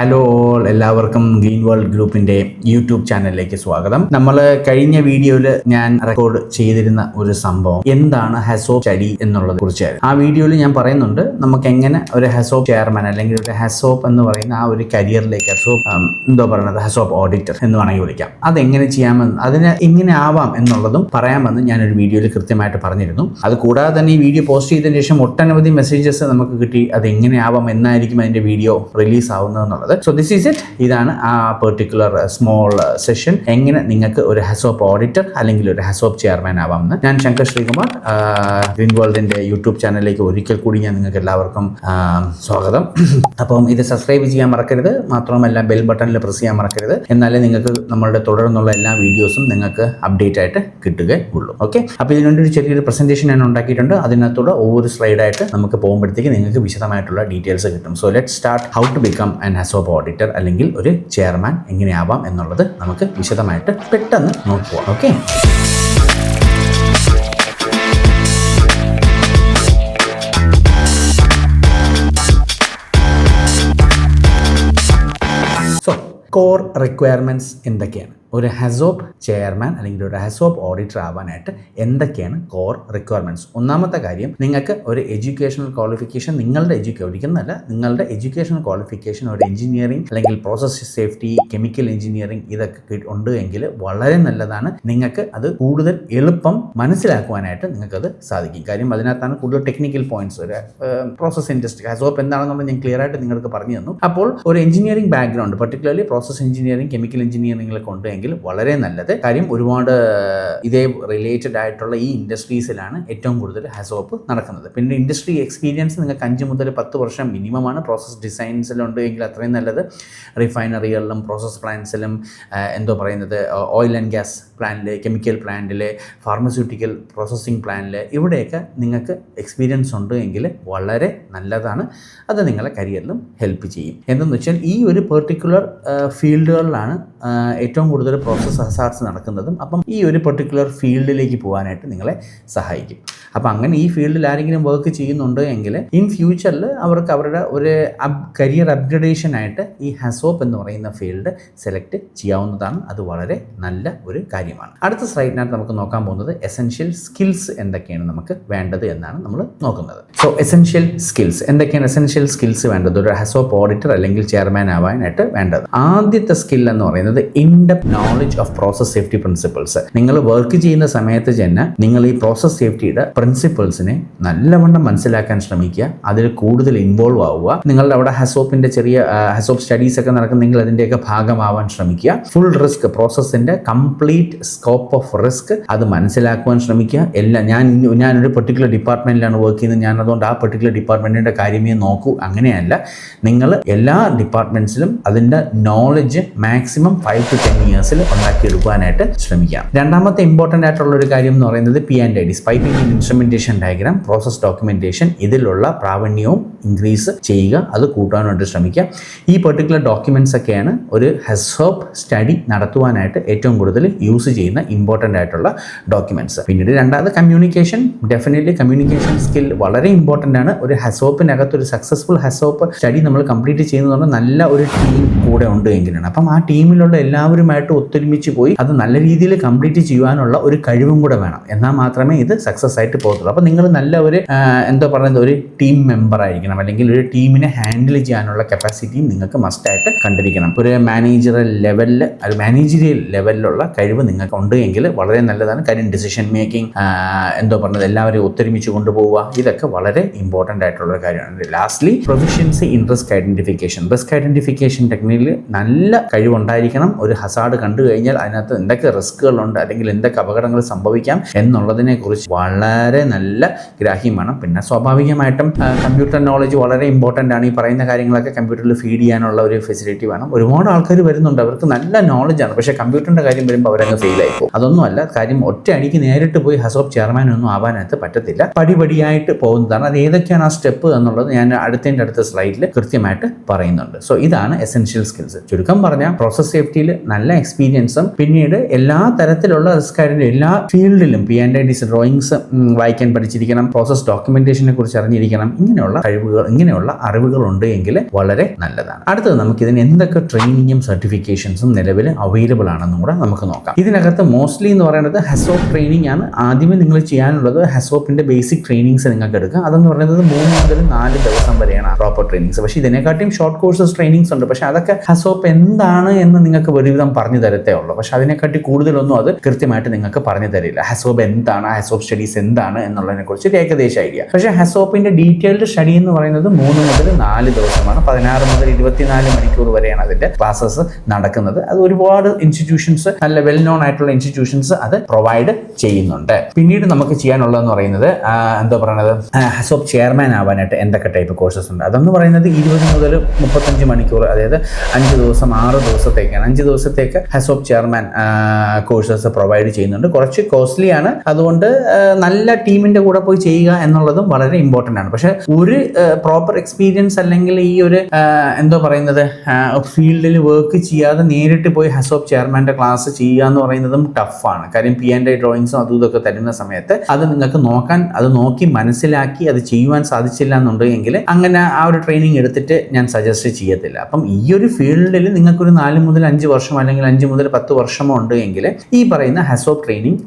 Hello all, എല്ലാവർക്കും green world ഗ്രൂപ്പിന്റെ YouTube ചാനലിലേക്ക് സ്വാഗതം. നമ്മൾ കഴിഞ്ഞ വീഡിയോയിൽ ഞാൻ റെക്കോർഡ് ചെയ്തിരുന്ന ഒരു സംഭവം എന്താണ് ഹസോപ്പ് സ്റ്റഡി എന്നുള്ളത് കുറിച്ചായിരുന്നു. ആ വീഡിയോയിൽ ഞാൻ പറയുന്നുണ്ട് നമുക്ക് എങ്ങനെ ഒരു ഹസോപ്പ് ചെയർമാൻ അല്ലെങ്കിൽ ഒരു ഹസോപ്പ് എന്ന് പറയുന്ന ആ ഒരു കരിയറിലേക്ക് ഹസോപ്പ് ഓഡിറ്റർ എന്ന് വേണമെങ്കിൽ വിളിക്കാം, അതെങ്ങനെ ചെയ്യാമെന്ന്, അതിന് എങ്ങനെ ആവാം എന്നുള്ളതും പറയാമെന്ന് ഞാനൊരു വീഡിയോയിൽ കൃത്യമായിട്ട് പറഞ്ഞിരുന്നു. അത് കൂടാതെ തന്നെ ഈ വീഡിയോ പോസ്റ്റ് ചെയ്തതിന് ശേഷം ഒട്ടനവധി മെസ്സേജസ് നമുക്ക് കിട്ടി, അത് എങ്ങനെ ആവാം, എന്നായിരിക്കും അതിന്റെ വീഡിയോ റിലീസ് ആവുന്നതെന്നുള്ളത്. So this is it. ഇതാണ് ആ പെർട്ടിക്കുലർ സ്മോൾ സെഷൻ, എങ്ങനെ നിങ്ങൾക്ക് ഒരു ഹസോപ്പ് ഓഡിറ്റർ അല്ലെങ്കിൽ ഒരു ഹസോപ്പ് ചെയർമാൻ ആവാമെന്ന്. ഞാൻ ശങ്കർ ശ്രീകുമാർ, ഗ്രീൻ വേൾഡിന്റെ യൂട്യൂബ് ചാനലിലേക്ക് ഒരിക്കൽ കൂടി ഞാൻ നിങ്ങൾക്ക് എല്ലാവർക്കും സ്വാഗതം. അപ്പം ഇത് സബ്സ്ക്രൈബ് ചെയ്യാൻ മറക്കരുത്, മാത്രമല്ല ബെൽ ബട്ടണിൽ പ്രസ് ചെയ്യാൻ മറക്കരുത്. എന്നാലേ നിങ്ങൾക്ക് നമ്മളുടെ തുടർന്നുള്ള എല്ലാ വീഡിയോസും നിങ്ങൾക്ക് അപ്ഡേറ്റ് ആയിട്ട് കിട്ടുകയുള്ളൂ. ഓക്കെ, അപ്പോൾ ഇതിനുവേണ്ടി ഒരു ചെറിയൊരു പ്രസന്റേഷൻ ഞാൻ ഉണ്ടാക്കിയിട്ടുണ്ട്. അതിനകത്തൂടെ ഒவ்வொരു സ്ലൈഡായിട്ട് നമുക്ക് പോകുമ്പോഴത്തേക്ക് നിങ്ങൾക്ക് വിശദമായിട്ടുള്ള ഡീറ്റെയിൽസ് കിട്ടും. So let start. How to become an HAZOP auditor അല്ലെങ്കിൽ ഒരു ചെയർമാൻ എങ്ങനെയാവാം എന്നുള്ളത് നമുക്ക് വിശദമായിട്ട് പെട്ടെന്ന് നോക്കുക. ഓക്കെ, സോ കോർ റിക്വയർമെന്റ്സ് എന്തൊക്കെയാണ്? ഒരു ഹസോപ്പ് ചെയർമാൻ അല്ലെങ്കിൽ ഒരു ഹസോപ്പ് ഓഡിറ്റർ ആവാനായിട്ട് എന്തൊക്കെയാണ് കോർ റിക്വയർമെൻറ്റ്സ്? ഒന്നാമത്തെ കാര്യം, നിങ്ങൾക്ക് ഒരു എഡ്യൂക്കേഷണൽ ക്വാളിഫിക്കേഷൻ, നിങ്ങളുടെ നിങ്ങളുടെ എഡ്യൂക്കേഷണൽ ക്വാളിഫിക്കേഷൻ ഒരു എഞ്ചിനീയറിംഗ് അല്ലെങ്കിൽ പ്രോസസ് സേഫ്റ്റി, കെമിക്കൽ എഞ്ചിനീയറിംഗ് ഇതൊക്കെ ഉണ്ട് എങ്കിൽ വളരെ നല്ലതാണ്. നിങ്ങൾക്ക് അത് കൂടുതൽ എളുപ്പം മനസ്സിലാക്കുവാനായിട്ട് നിങ്ങൾക്കത് സാധിക്കും. കാര്യം അതിനകത്താണ് കൂടുതൽ ടെക്നിക്കൽ പോയിന്റ്സ്. ഒരു പ്രോസസ് ഇൻഡസ്ട്രി ഹസോപ്പ് എന്താണെന്നുള്ളത് ഞാൻ ക്ലിയർ ആയിട്ട് നിങ്ങൾക്ക് പറഞ്ഞു തന്നു. അപ്പോൾ ഒരു engineering background, particularly process engineering, chemical എഞ്ചിനീയറിംഗിലൊക്കെ ഉണ്ട് വളരെ നല്ലത്. കാര്യം ഒരുപാട് ഇതേ റിലേറ്റഡ് ആയിട്ടുള്ള ഈ ഇൻഡസ്ട്രീസിലാണ് ഏറ്റവും കൂടുതൽ ഹസോപ്പ് നടക്കുന്നത്. പിന്നെ ഇൻഡസ്ട്രി എക്സ്പീരിയൻസ് നിങ്ങൾക്ക് 5 മുതൽ 10 വർഷം മിനിമമാണ്. പ്രോസസ് ഡിസൈൻസിലുണ്ട് എങ്കിൽ അത്രയും നല്ലത്. റിഫൈനറികളിലും പ്രോസസ് പ്ലാന്റ്സിലും ഓയിൽ ആൻഡ് ഗ്യാസ് പ്ലാന്റിൽ, കെമിക്കൽ പ്ലാന്റിൽ, ഫാർമസ്യൂട്ടിക്കൽ പ്രോസസ്സിംഗ് പ്ലാന്റിൽ, ഇവിടെയൊക്കെ നിങ്ങൾക്ക് എക്സ്പീരിയൻസ് ഉണ്ട് എങ്കിൽ വളരെ നല്ലതാണ്. അത് നിങ്ങളെ കരിയറിലും ഹെൽപ്പ് ചെയ്യും. എന്തെന്ന് വെച്ചാൽ ഈ ഒരു പെർട്ടിക്കുലർ ഫീൽഡുകളിലാണ് ഏറ്റവും കൂടുതൽ പ്രോസസ് ഹസാർഡ്സ് നടക്കുന്നതും. അപ്പം ഈ ഒരു പെർട്ടിക്കുലർ ഫീൽഡിലേക്ക് പോകാനായിട്ട് നിങ്ങളെ സഹായിക്കും. അപ്പം അങ്ങനെ ഈ ഫീൽഡിൽ ആരെങ്കിലും വർക്ക് ചെയ്യുന്നുണ്ട് എങ്കിൽ ഇൻ ഫ്യൂച്ചറിൽ അവർക്ക് അവരുടെ ഒരു കരിയർ അപ്ഗ്രഡേഷനായിട്ട് ഈ ഹസോപ്പ് എന്ന് പറയുന്ന ഫീൽഡ് സെലക്ട് ചെയ്യാവുന്നതാണ്. അത് വളരെ നല്ല ഒരു കാര്യമാണ്. അടുത്ത സ്ലൈഡിനകത്ത് നമുക്ക് നോക്കാൻ പോകുന്നത് എസെൻഷ്യൽ സ്കിൽസ് എന്തൊക്കെയാണ് നമുക്ക് വേണ്ടത് എന്നാണ് നമ്മൾ നോക്കുന്നത്. സോ എസെൻഷ്യൽ സ്കിൽസ് എന്തൊക്കെയാണ്? എസെൻഷ്യൽ സ്കിൽസ് വേണ്ടത് ഒരു ഹസോപ്പ് ഓഡിറ്റർ അല്ലെങ്കിൽ ചെയർമാൻ ആവാനായിട്ട് വേണ്ടത്. ആദ്യത്തെ സ്കിൽ എന്ന് പറയുന്നത് in-depth knowledge of process safety principles. നിങ്ങൾ വർക്ക് ചെയ്യുന്ന സമയത്ത് തന്നെ നിങ്ങൾ ഈ പ്രോസസ് സേഫ്റ്റിയുടെ പ്രിൻസിപ്പിൾസിനെ നല്ലവണ്ണം മനസ്സിലാക്കാൻ ശ്രമിക്കുക. അതിൽ കൂടുതൽ ഇൻവോൾവ് ആവുക. നിങ്ങളുടെ അവിടെ ഹസോപ്പിന്റെ ചെറിയ ഹസോപ്പ് സ്റ്റഡീസ് ഒക്കെ നടക്കുന്നെങ്കിൽ അതിൻ്റെയൊക്കെ ഭാഗമാവാൻ ശ്രമിക്കുക. ഫുൾ റിസ്ക്, പ്രോസസ്സിന്റെ കംപ്ലീറ്റ് സ്കോപ്പ് ഓഫ് റിസ്ക് അത് മനസ്സിലാക്കുവാൻ ശ്രമിക്കുക. ഞാനൊരു പെർട്ടിക്കുലർ ഡിപ്പാർട്ട്മെന്റിലാണ് വർക്ക് ചെയ്യുന്നത്, ഞാൻ അതുകൊണ്ട് ആ പെർട്ടിക്കുലർ ഡിപ്പാർട്ട്മെന്റിന്റെ കാര്യമേ നോക്കൂ, അങ്ങനെയല്ല. നിങ്ങൾ എല്ലാ ഡിപ്പാർട്ട്മെന്റ്സിലും അതിന്റെ നോളജ് മാക്സിമം 5 to 10 ഇയേഴ്സിൽ ഉണ്ടാക്കിയെടുക്കാനായിട്ട് ശ്രമിക്കാം. രണ്ടാമത്തെ ഇമ്പോർട്ടൻ്റ് ആയിട്ടുള്ള ഒരു കാര്യം എന്ന് പറയുന്നത് P&IDs, piping and instrumentation diagram, process documentation, ഇതിലുള്ള പ്രാവീണ്യവും ഇൻക്രീസ് ചെയ്യുക, അത് കൂട്ടാനായിട്ട് ശ്രമിക്കുക. ഈ പെർട്ടിക്കുലർ ഡോക്യുമെന്റ്സ് ഒക്കെയാണ് ഒരു ഹസോപ്പ് സ്റ്റഡി നടത്തുവാനായിട്ട് ഏറ്റവും കൂടുതൽ യൂസ് ചെയ്യുന്ന ഇമ്പോർട്ടൻ്റ് ആയിട്ടുള്ള ഡോക്യുമെന്റ്സ്. പിന്നീട് രണ്ടാമത് കമ്മ്യൂണിക്കേഷൻ. ഡെഫിനറ്റ്ലി കമ്മ്യൂണിക്കേഷൻ സ്കിൽ വളരെ ഇമ്പോർട്ടൻ്റ് ആണ്. ഒരു ഹസോപ്പിനകത്ത് ഒരു സക്സസ്ഫുൾ ഹസോപ്പ് സ്റ്റഡി നമ്മൾ കംപ്ലീറ്റ് ചെയ്യുന്നതുകൊണ്ട് നല്ല ഒരു ടീം കൂടെ ഉണ്ട് എങ്കിലാണ്. അപ്പം ആ ടീമിലുള്ള എല്ലാവരുമായിട്ട് ഒത്തൊരുമിച്ച് പോയി അത് നല്ല രീതിയിൽ കംപ്ലീറ്റ് ചെയ്യുവാനുള്ള ഒരു കഴിവും കൂടെ വേണം. എന്നാൽ മാത്രമേ ഇത് സക്സസ് ആയിട്ട് പോകത്തുള്ളൂ. അപ്പം നിങ്ങൾ നല്ല ഒരു ഒരു ടീം മെമ്പർ ആയിരിക്കണം, അല്ലെങ്കിൽ ഒരു ടീമിനെ ഹാൻഡിൽ ചെയ്യാനുള്ള കപ്പാസിറ്റിയും നിങ്ങൾക്ക് മസ്റ്റായിട്ട് കണ്ടിരിക്കണം. ഒരു മാനേജറിയൽ ലെവലിലുള്ള കഴിവ് നിങ്ങൾക്ക് ഉണ്ട് എങ്കിൽ വളരെ നല്ലതാണ്. കാര്യം ഡിസിഷൻ മേക്കിംഗ്, എല്ലാവരെയും ഒത്തൊരുമിച്ച് കൊണ്ടുപോവുക, ഇതൊക്കെ വളരെ ഇമ്പോർട്ടൻ്റ് ആയിട്ടുള്ള ഒരു കാര്യമാണ്. Lastly proficiency in risk identification. Risk identification ടെക്നിക്കിൽ നല്ല കഴിവുണ്ടായിരിക്കണം. ഒരു ഹസാർഡ് കണ്ടു കഴിഞ്ഞാൽ അതിനകത്ത് എന്തൊക്കെ റിസ്കുകളുണ്ട് അല്ലെങ്കിൽ എന്തൊക്കെ അപകടങ്ങൾ സംഭവിക്കാം എന്നുള്ളതിനെ കുറിച്ച് വളരെ നല്ല ഗ്രാഹ്യം വേണം. പിന്നെ സ്വാഭാവികമായിട്ടും കമ്പ്യൂട്ടർ നോളജ് വളരെ ഇമ്പോർട്ടൻ്റ് ആണ്. ഈ പറയുന്ന കാര്യങ്ങളൊക്കെ കമ്പ്യൂട്ടറിൽ ഫീഡ് ചെയ്യാനുള്ള ഒരു ഫെസിലിറ്റി വേണം. ഒരുപാട് ആൾക്കാർ വരുന്നുണ്ട്, അവർക്ക് നല്ല നോളജാണ്, പക്ഷേ കമ്പ്യൂട്ടറിൻ്റെ കാര്യം വരുമ്പോൾ അവരങ്ങ് ഫെയിൽ ആയിപ്പോൾ. അതൊന്നുമല്ല കാര്യം. ഒറ്റ അടിക്ക് നേരിട്ട് പോയി ഹസോപ്പ് ചെയർമാനൊന്നും ആവാനായിട്ട് പറ്റത്തില്ല. പടിപടിയായിട്ട് പോകുന്നതാണ്. അത് ഏതൊക്കെയാണ് ആ സ്റ്റെപ്പ് എന്നുള്ളത് ഞാൻ അടുത്ത സ്ലൈഡിൽ കൃത്യമായിട്ട് പറയുന്നുണ്ട്. സോ ഇതാണ് എസെൻഷ്യൽ സ്കിൽസ്. ചുരുക്കം പറഞ്ഞാൽ പ്രോസസ് സേഫ്റ്റിയിൽ നല്ല എക്സ്പീരിയൻസും പിന്നീട് എല്ലാ തരത്തിലുള്ള റിസ്ക് ഐഡന്റിറ്റി എല്ലാ ഫീൽഡിലും P&IDs ഡ്രോയിങ്സ് വായിക്കാൻ പഠിച്ചിരിക്കണം, പ്രോസസ് ഡോക്യുമെന്റേഷനെ കുറിച്ച് അറിഞ്ഞിരിക്കണം. ഇങ്ങനെയുള്ള അറിവുകൾ ഉണ്ട് എങ്കിൽ വളരെ നല്ലതാണ്. അടുത്തത് നമുക്ക് ഇതിന് എന്തൊക്കെ ട്രെയിനിങ്ങും സർട്ടിഫിക്കേഷൻസും നിലവിൽ അവൈലബിൾ ആണെന്നും കൂടെ നമുക്ക് നോക്കാം. ഇതിനകത്ത് മോസ്റ്റ്ലി എന്ന് പറയുന്നത് ഹെസോപ്പ് ട്രെയിനിങ് ആണ്. ആദ്യമേ നിങ്ങൾ ചെയ്യാനുള്ളത് ഹെസോപ്പിന്റെ ബേസിക് ട്രെയിനിങ്സ് നിങ്ങൾക്ക് എടുക്കുക. അതെന്ന് പറയുന്നത് 3 മുതൽ 4 ദിവസം വരെയാണ് പ്രോപ്പർ ട്രെയിനിങ്സ്. പക്ഷേ ഇതിനെക്കാട്ടിയും ഷോർട്ട് കോഴ്സസ് ട്രെയിനിങ്സ് ഉണ്ട്. പക്ഷേ അതൊക്കെ ഹെസോപ്പ് എന്താണ് എന്ന് നിങ്ങൾക്ക് ഒരുവിധം പറഞ്ഞു തരത്തേ ഉള്ളൂ. പക്ഷേ അതിനെക്കാട്ടി കൂടുതലൊന്നും അത് കൃത്യമായിട്ട് നിങ്ങൾക്ക് പറഞ്ഞു തരില്ല. ഹെസോപ്പ് എന്താണ്, ഹെസോപ്പ് സ്റ്റഡീസ് എന്താണ് എന്നുള്ളതിനെ കുറിച്ച് ഒരു ഏകദേശ ഐഡിയ. പക്ഷേ ഹെസോപ്പിന്റെ ഡീറ്റെയിൽഡ് സ്റ്റഡി എന്ന് പറയുന്നത് 3 മുതൽ 4 ദിവസമാണ്. 16 മുതൽ 24 മണിക്കൂർ വരെയാണ് അതിന്റെ ക്ലാസ്സസ് നടക്കുന്നത്. അത് ഒരുപാട് ഇൻസ്റ്റിറ്റ്യൂഷൻസ്, നല്ല വെൽ നോൺ ആയിട്ടുള്ള ഇൻസ്റ്റിറ്റ്യൂഷൻസ് അത് പ്രൊവൈഡ് ചെയ്യുന്നുണ്ട്. പിന്നീട് നമുക്ക് ചെയ്യാനുള്ളതെന്ന് പറയുന്നത് ഹെസോപ്പ് ചെയർമാൻ ആവാനായിട്ട് എന്തൊക്കെ ടൈപ്പ് കോഴ്സസ് ഉണ്ട്. അതെന്ന് പറയുന്നത് 20 മുതൽ 35 മണിക്കൂർ, അതായത് 5 ദിവസം 6 ദിവസത്തേക്കാണ്. 5 ദിവസത്തേക്ക് ഹെസോപ്പ് ചെയർമാൻ കോഴ്സസ് പ്രൊവൈഡ് ചെയ്യുന്നുണ്ട്. കുറച്ച് കോസ്റ്റ്ലി ആണ്. അതുകൊണ്ട് നല്ല ടീമിന്റെ കൂടെ പോയി ചെയ്യുക എന്നുള്ളതും വളരെ ഇമ്പോർട്ടൻ്റ് ആണ്. പക്ഷെ ഒരു പ്രോപ്പർ എക്സ്പീരിയൻസ് അല്ലെങ്കിൽ ഈ ഒരു ഫീൽഡിൽ വർക്ക് ചെയ്യാതെ നേരിട്ട് പോയി ഹെസോപ്പ് ചെയർമാൻ്റെ ക്ലാസ് ചെയ്യുക എന്ന് പറയുന്നതും ടഫാണ്. കാര്യം P&I ഡ്രോയിങ്സും അതും ഇതൊക്കെ തരുന്ന സമയത്ത് അത് നിങ്ങൾക്ക് നോക്കി മനസ്സിലാക്കി അത് ചെയ്യുവാൻ സാധിച്ചില്ല എന്നുണ്ടെങ്കിൽ അങ്ങനെ ആ ഒരു ട്രെയിനിങ് എടുത്തിട്ട് ഞാൻ സജസ്റ്റ് ചെയ്യത്തില്ല. അപ്പം ഈ ഒരു ഫീൽഡിൽ നിങ്ങൾക്കൊരു 4 മുതൽ 5 വർഷം അല്ലെങ്കിൽ 5 മുതൽ 10 വർഷമോ ഉണ്ട് എങ്കിൽ ഈ പറയുന്ന ഹെസോപ്പ് ട്രെയിനിങ്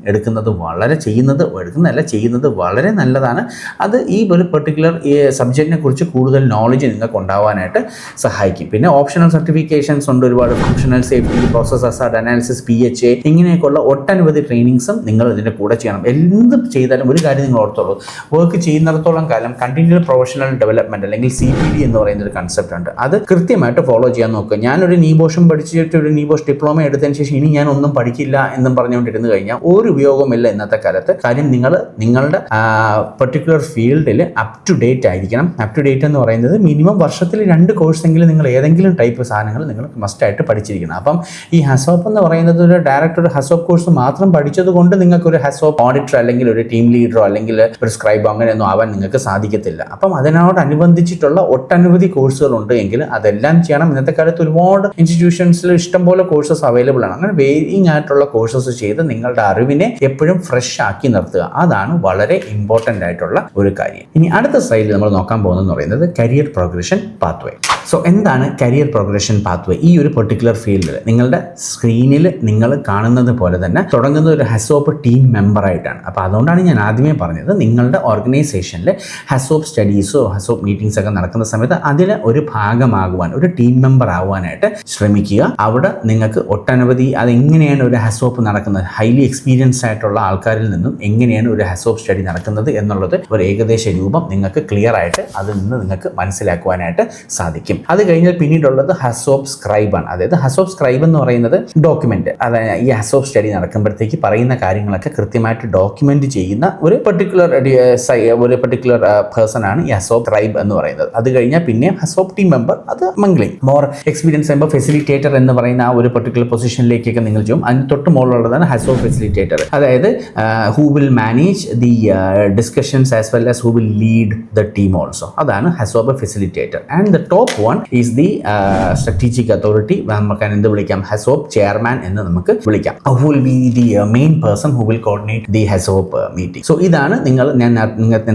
ചെയ്യുന്നത് വളരെ നല്ലതാണ്. അത് ഈ ഒരു പെർട്ടിക്കുലർ സബ്ജക്റ്റിനെ കുറിച്ച് കൂടുതൽ നോളജ് നിങ്ങൾക്ക് ഉണ്ടാവാനായിട്ട് സഹായിക്കും. പിന്നെ ഓപ്ഷണൽ സർട്ടിഫിക്കേഷൻസ് ഉണ്ട് ഒരുപാട്. Functional safety, process Hazard analysis, PHA, ഇങ്ങനെയൊക്കെയുള്ള ഒട്ടനവധി ട്രെയിനിങ്സും നിങ്ങൾ ഇതിൻ്റെ കൂടെ ചെയ്യണം. എന്ത് ചെയ്താലും ഒരു കാര്യം നിങ്ങൾ ഓർത്തോളൂ, വർക്ക് ചെയ്യുന്നിടത്തോളം കാലം കണ്ടിന്യൂസ് പ്രൊഫഷണൽ ഡെവലപ്മെന്റ് അല്ലെങ്കിൽ CPD എന്ന് പറയുന്ന ഒരു കൺസെപ്റ്റ് ഉണ്ട്. അത് കൃത്യമായിട്ട് ഫോളോ ചെയ്യാൻ നോക്കുക. ഞാനൊരു നീബോഷും പഠിച്ചിട്ട് ഒരു നീബോഷ് ഡിപ്ലോമ എടുത്തതിന് ശേഷം ഇനി ഞാൻ ഒന്നും പഠിക്കില്ല എന്നും പറഞ്ഞുകൊണ്ടിരുന്നു കഴിഞ്ഞാൽ ഒരു ഉപയോഗമില്ല ഇന്നത്തെ കാലത്ത്. കാര്യം നിങ്ങളുടെ പെർട്ടിക്കുലർ ഫീൽഡിൽ അപ് ടു ഡേറ്റ് ആയിരിക്കണം. അപ് ടു ഡേറ്റ് എന്ന് പറയുന്നത് മിനിമം വർഷത്തിൽ 2 കോഴ്സെങ്കിലും നിങ്ങൾ ഏതെങ്കിലും ടൈപ്പ് സാധനങ്ങൾ നിങ്ങൾ മസ്റ്റായിട്ട് പഠിച്ചിരിക്കണം. അപ്പം ഈ ഹെസോപ്പ് എന്ന് പറയുന്നത് ഒരു ഹെസോപ്പ് കോഴ്സ് മാത്രം പഠിച്ചത് കൊണ്ട് നിങ്ങൾക്ക് ഒരു ഹെസോപ്പ് ഓഡിറ്റർ അല്ലെങ്കിൽ ഒരു ടീം ലീഡറോ അല്ലെങ്കിൽ ഒരു സ്ക്രൈബോ അങ്ങനെയൊന്നും ആവാൻ നിങ്ങൾക്ക് സാധിക്കത്തില്ല. അപ്പം അതിനോടനുബന്ധിച്ചിട്ടുള്ള ഒട്ടനവധി കോഴ്സുകളുണ്ട് എങ്കിൽ അതെല്ലാം ചെയ്യണം. ഇന്നത്തെ കാലത്ത് ഒരുപാട് ഇൻസ്റ്റിറ്റ്യൂഷൻസിൽ ഇഷ്ടംപോലെ കോഴ്സസ് അവൈലബിൾ ആണ്. അങ്ങനെ വേരിയിങ് ആയിട്ടുള്ള കോഴ്സസ് ചെയ്ത് നിങ്ങളുടെ അറിവിനെ എപ്പോഴും ഫ്രഷ് ആക്കി നിർത്തുക. അതാണ് വളരെ ഇമ്പോർട്ടൻ്റ് ആയിട്ടുള്ള ഒരു കാര്യം. ഇനി അടുത്ത സ്ലൈഡിൽ നമ്മൾ നോക്കാൻ പോകുന്നതെന്ന് പറയുന്നത് കരിയർ പ്രോഗ്രഷൻ പാത്വേ. സോ എന്താണ് കരിയർ പ്രോഗ്രഷൻ പാത്വേ? ഈ ഒരു പെർട്ടിക്കുലർ ഫീൽഡിൽ നിങ്ങളുടെ സ്ക്രീനിൽ നിങ്ങൾ കാണുന്നത് പോലെ തന്നെ തുടങ്ങുന്ന ഒരു ഹെസോപ്പ് ടീം മെമ്പറായിട്ടാണ്. അപ്പോൾ അതുകൊണ്ടാണ് ഞാൻ ആദ്യമേ പറഞ്ഞത്, നിങ്ങളുടെ ഓർഗനൈസേഷനിൽ ഹെസോപ്പ് സ്റ്റഡീസോ ഹെസോപ്പ് മീറ്റിംഗ്സ് ഒക്കെ നടക്കുന്ന സമയത്ത് അതിൽ ഒരു ഭാഗമാകുവാൻ, ഒരു ടീം മെമ്പർ ആകുവാനായിട്ട് ശ്രമിക്കുക. അവിടെ നിങ്ങൾക്ക് ഒട്ടനവധി അതെങ്ങനെയാണ് ഒരു ഹെസോപ്പ് നടക്കുന്നത്, ഹൈലി എക്സ്പീരിയൻസ് ആയിട്ടുള്ള ആൾക്കാരിൽ നിന്നും എങ്ങനെയാണ് ഒരു ഹെസോപ്പ് സ്റ്റഡി നടക്കുന്നത് എന്നുള്ളത് ഒരു ഏകദേശ രൂപം നിങ്ങൾക്ക് ക്ലിയർ ആയിട്ട് അതിൽ നിന്ന് നിങ്ങൾക്ക് മനസ്സിലാക്കുവാനായിട്ട് സാധിക്കും. അത് കഴിഞ്ഞാൽ പിന്നീടുള്ളത് ഹെസോപ്പ് സ്ക്രൈബ് ആണ്. അതായത് ഹെസോപ്പ് സ്ക്രൈബ് എന്ന് പറയുന്നത് ഡോക്യുമെന്റ്, അതായത് ഈ ഹെസോപ്പ് സ്റ്റഡി നടക്കുമ്പോഴത്തേക്ക് പറയുന്ന കാര്യങ്ങളൊക്കെ കൃത്യമായിട്ട് ഡോക്യുമെന്റ് ചെയ്യുന്ന ഒരു പെർട്ടിക്കുലർ പേഴ്സൺ ആണ് ഈ ഹെസോപ്പ് സ്ക്രൈബ് എന്ന് പറയുന്നത്. അത് കഴിഞ്ഞാൽ പിന്നെ ഹെസോപ്പ് ടീം മെമ്പർ, അത് മംഗ്ലിംഗ് മോർ എക്സ്പീരിയൻസ് ആകുമ്പോൾ ഫെസിലിറ്റേറ്റർ എന്ന് പറയുന്ന ആ ഒരു പെർട്ടിക്കുലർ പൊസിഷനിലേക്കൊക്കെ നിങ്ങൾ ചെയ്യും. അതിന് തൊട്ട് മുകളിലുള്ളതാണ് ഹെസോപ്പ് ഫെസിലിറ്റേറ്റർ. അതായത് who will manage the discussions as well as who will lead the team also. അതാണ് HAZOP facilitator. And the top one is the strategic authority. നമുക്ക് എന്ത് വിളിക്കാം? ഹെസോപ്പ് ചെയർമാൻ എന്ന് നമുക്ക് വിളിക്കാം. Who will be the main person who will coordinate the HAZOP meeting. So ഇതാണ് ഞാൻ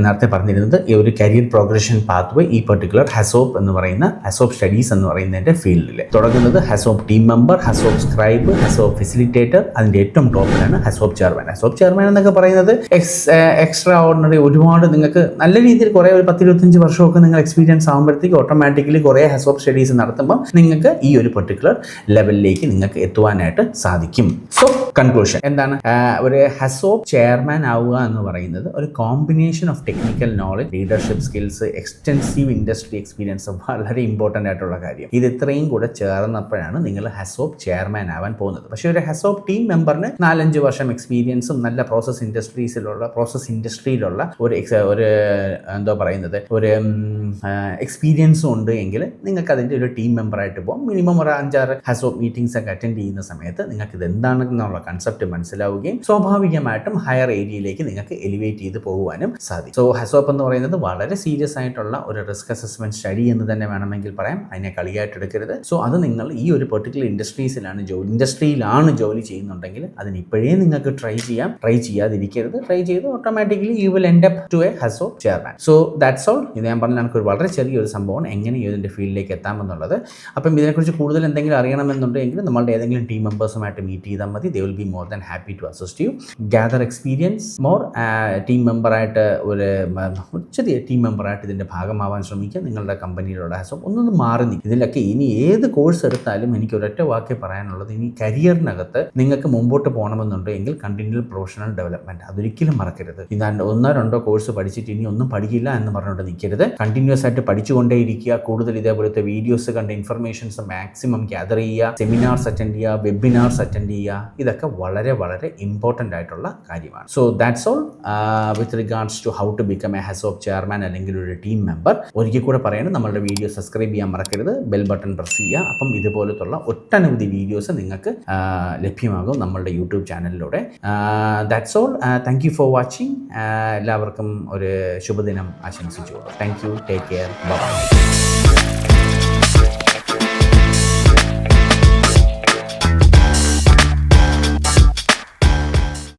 നേരത്തെ പറഞ്ഞിരുന്നത് ഈ ഒരു കരിയർ പ്രോഗ്രഷൻ പാത്വേ. ഈ പെർട്ടിക്കുലർ ഹെസോപ്പ് എന്ന് പറയുന്ന ഹെസോപ്പ് സ്റ്റഡീസ് എന്ന് പറയുന്നതിന്റെ ഫീൽഡിൽ തുടങ്ങുന്നത് ഹെസോപ്പ് ടീം മെമ്പർ, ഹെസോപ്പ് സ്ക്രൈബ്, ഹെസോപ്പ് ഫെസിലിറ്റേറ്റർ, അതിന്റെ ഏറ്റവും ടോപ്പിലാണ് ഹെസോപ്പ് ചെയർമാൻ. ഹെസോപ്പ് ചെയർമാൻ എന്നൊക്കെ പറയുന്നത് എക്സ്ട്രാ ഓർഡിനറി ഒരുപാട് നിങ്ങൾക്ക് നല്ല രീതിയിൽ കുറേ ഒരു 10-25 വർഷമൊക്കെ നിങ്ങൾ എക്സ്പീരിയൻസ് ആകുമ്പോഴത്തേക്ക് ഓട്ടോമാറ്റിക്കലി കുറേ ഹെസോപ്പ് സ്റ്റഡീസ് നടത്തുമ്പോൾ നിങ്ങൾക്ക് ഈ ഒരു പെർട്ടിക്കുലർ ലെവലിലേക്ക് നിങ്ങൾക്ക് എത്തുവാനായിട്ട് സാധിക്കും. സോ കൺക്ലൂഷൻ എന്താണ്? ഒരു ഹെസോപ്പ് ചെയർമാൻ ആവുക എന്ന് പറയുന്നത് ഒരു combination of technical knowledge, leadership skills, extensive industry experience, വളരെ ഇമ്പോർട്ടൻ്റ് ആയിട്ടുള്ള കാര്യം. ഇത് ഇത്രയും കൂടെ ചേർന്നപ്പോഴാണ് നിങ്ങൾ ഹെസോപ്പ് ചെയർമാൻ ആവാൻ പോകുന്നത്. പക്ഷേ ഒരു ഹെസോപ്പ് ടീം മെമ്പറിന് 4-5 വർഷം എക്സ്പീരിയൻസും നല്ല പ്രോസസ് ഇൻഡസ്ട്രിയിലുള്ള ഒരു എക്സ്പീരിയൻസും ഉണ്ട് എങ്കിൽ നിങ്ങൾക്ക് അതിൻ്റെ ഒരു ടീം മെമ്പറായിട്ട് പോകാം. മിനിമം ഒരു 5-6 ഹസോപ്പ് മീറ്റിംഗ്സ് ഒക്കെ അറ്റൻഡ് ചെയ്യുന്ന സമയത്ത് നിങ്ങൾക്ക് ഇത് എന്താണെന്നുള്ള കൺസെപ്റ്റ് മനസ്സിലാവുകയും സ്വാഭാവികമായിട്ടും ഹയർ ഏരിയയിലേക്ക് നിങ്ങൾക്ക് എലിവേറ്റ് ചെയ്ത് പോകുവാനും സാധിക്കും. സോ ഹസോപ്പ് എന്ന് പറയുന്നത് വളരെ സീരിയസ് ആയിട്ടുള്ള ഒരു റിസ്ക് അസസ്മെന്റ് സ്റ്റഡി എന്ന് തന്നെ വേണമെങ്കിൽ പറയാം. അതിനെ കളിയായിട്ട് എടുക്കരുത്. സോ അത് നിങ്ങൾ ഈ ഒരു പെർട്ടിക്കുലർ ഇൻഡസ്ട്രിയിലാണ് ജോലി ചെയ്യുന്നുണ്ടെങ്കിൽ അതിന് ഇപ്പോഴേ നിങ്ങൾക്ക് ട്രൈ ചെയ്യാതിരിക്കരുത്. ട്രൈ ചെയ്ത് automatically you will end up to a HAZOP chairman. So that's all. ഇത് ഞാൻ പറഞ്ഞ നമുക്ക് വളരെ ചെറിയൊരു സംഭവമാണ് എങ്ങനെ ഇതിൻ്റെ ഫീൽഡിലേക്ക് എത്താമെന്നുള്ളത്. അപ്പം ഇതിനെക്കുറിച്ച് കൂടുതൽ എന്തെങ്കിലും അറിയണമെന്നുണ്ടെങ്കിൽ നമ്മളുടെ ഏതെങ്കിലും ടീം മെമ്പേഴ്സുമായിട്ട് മീറ്റ് ചെയ്താൽ മതി. They will be more than happy to assist you. Gather experience more. Team മെമ്പറായിട്ട് ചെറിയ ടീം മെമ്പറായിട്ട് ഇതിൻ്റെ ഭാഗമാവാൻ ശ്രമിക്കുക. നിങ്ങളുടെ കമ്പനിയിലുള്ള ഹസോപ്പ് ഒന്നൊന്ന് മാറി നിൽക്കും. ഇതിലൊക്കെ ഇനി ഏത് കോഴ്സ് എടുത്താലും എനിക്ക് ഒരൊറ്റ വാക്കേ പറയാനുള്ളത്, ഇനി കരിയറിനകത്ത് നിങ്ങൾക്ക് മുമ്പോട്ട് പോകണമെന്നുണ്ടെങ്കിൽ കണ്ടിന്യൂൽ പ്രൊഫഷണൽ ഡെവലപ്മെൻറ്റ് അതൊരിക്കലും മറക്കരുത്. ഇതാണ്ട് 1-2 കോഴ്സ് പഠിച്ചിട്ട് ഇനി ഒന്നും പഠിക്കില്ല എന്ന് പറഞ്ഞുകൊണ്ട് നിൽക്കരുത്. കണ്ടിന്യൂസ് ആയിട്ട് പഠിച്ചുകൊണ്ടേയിരിക്കുക. കൂടുതൽ ഇതേപോലത്തെ വീഡിയോസ് കണ്ട് ഇൻഫർമേഷൻസ് മാക്സിമം ഗ്യാദർ ചെയ്യുക. സെമിനാർസ് അറ്റൻഡ് ചെയ്യുക, വെബിനാർസ് അറ്റൻഡ് ചെയ്യുക. ഇതൊക്കെ വളരെ വളരെ ഇമ്പോർട്ടൻ്റ് ആയിട്ടുള്ള കാര്യമാണ്. So that's all with regards to how to become a HAZOP chairman അല്ലെങ്കിൽ ഒരു ടീം മെമ്പർ. ഒരിക്കൽ കൂടെ പറയുന്നത്, നമ്മളുടെ വീഡിയോ സബ്സ്ക്രൈബ് ചെയ്യാൻ മറക്കരുത്. ബെൽ ബട്ടൺ പ്രസ് ചെയ്യുക. അപ്പം ഇതുപോലത്തുള്ള ഒട്ടനവധി വീഡിയോസ് നിങ്ങൾക്ക് ലഭ്യമാകും നമ്മളുടെ യൂട്യൂബ് ചാനലിലൂടെ. That's all. Thank you for watching. എല്ലാവർക്കും ഒരു ശുഭദിനം ആശംസിച്ചു. Thank you. Take care. By.